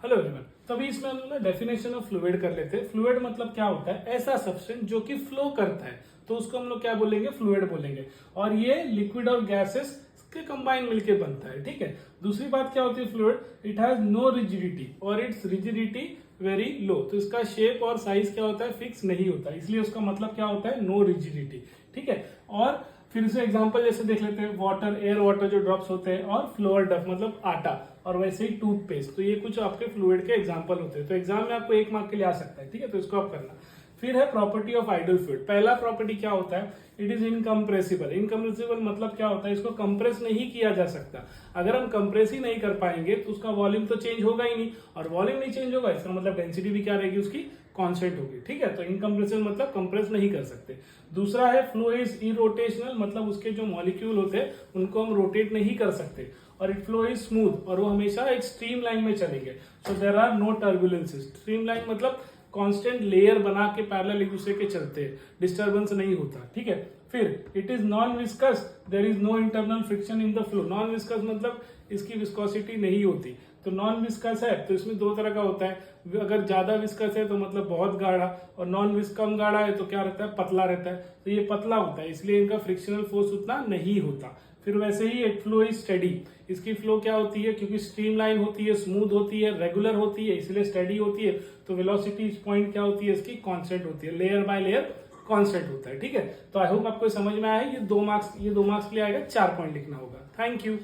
Hello everyone. तो अभी इसमें हम लोग डेफिनेशन ऑफ फ्लूइड कर लेते हैं। फ्लूइड मतलब क्या होता है? ऐसा सब्सटेंस जो कि फ्लो करता है, तो उसको हम लोग क्या बोलेंगे? फ्लूइड बोलेंगे। और ये लिक्विड और गैसेस के कंबाइन मिलके बनता है, ठीक है। दूसरी बात क्या होती है fluid? It has no rigidity और इट्स रिजिडिटी वेरी लो। तो इसका शेप और साइज क्या होता है? फिक्स नहीं होता, इसलिए उसका मतलब क्या होता है? नो रिजिडिटी, ठीक है। और फिर से एग्जांपल जैसे देख लेते हैं, वाटर, एयर वाटर जो ड्रॉप्स होते हैं, और फ्लोर डफ मतलब आटा, और वैसे ही टूथपेस्ट। तो ये कुछ आपके फ्लूइड के एग्जांपल होते हैं। तो एग्जाम में आपको 1 मार्क के लिए आ सकता है, ठीक है। तो इसको आप करना। फिर है प्रॉपर्टी ऑफ आइडल फ्लूइड। पहला प्रॉपर्टी क्या होता है? It is incompressible. इनकम्प्रेसिबल मतलब क्या होता है? इसको कंप्रेस नहीं किया जा सकता। अगर हम कंप्रेस ही नहीं कर पाएंगे तो उसका वॉल्यूम तो चेंज होगा ही नहीं, और वॉल्यूम नहीं चेंज होगा इसका मतलब डेंसिटी भी क्या रहेगी? उसकी कांस्टेंट होगी, ठीक है। तो इनकम्प्रेसिबल मतलब कंप्रेस नहीं कर सकते। दूसरा है फ्लो इज इरोटेशनल, मतलब उसके जो मॉलिक्यूल होते हैं उनको हम रोटेट नहीं कर सकते। और इट फ्लो इज स्मूथ, और वो हमेशा एक स्ट्रीम लाइन में चलेंगे। So there are no turbulences. Streamline मतलब कांस्टेंट लेयर बना के पैरेलल एक दूसरे के चलते हैं, डिस्टर्बेंस नहीं होता, ठीक है। फिर it is non viscous, there is no internal friction in the flow. Non viscous मतलब इसकी विस्कोसिटी नहीं होती। तो नॉन विस्कस है तो इसमें 2 तरह का होता है। अगर ज्यादा विस्कस है तो मतलब बहुत गाढ़ा, और नॉन विस्कस कम गाढ़ा है तो क्या रहता है? पतला रहता है। तो ये पतला होता है, इसलिए इनका फ्रिक्शनल फोर्स उतना नहीं होता। फिर वैसे ही इट फ्लो इज स्टडी। इसकी फ्लो क्या होती है? क्योंकि स्ट्रीमलाइन होती है, स्मूथ होती है, रेगुलर होती है, इसलिए स्टडी होती है। तो वेलोसिटी पॉइंट क्या होती है? इसकी कांस्टेंट होती है, लेयर बाय लेयर कांस्टेंट होता है, ठीक है। तो आई होप आपको समझ में आया है। ये 2 मार्क्स के लिए आएगा, 4 पॉइंट लिखना होगा। Thank you.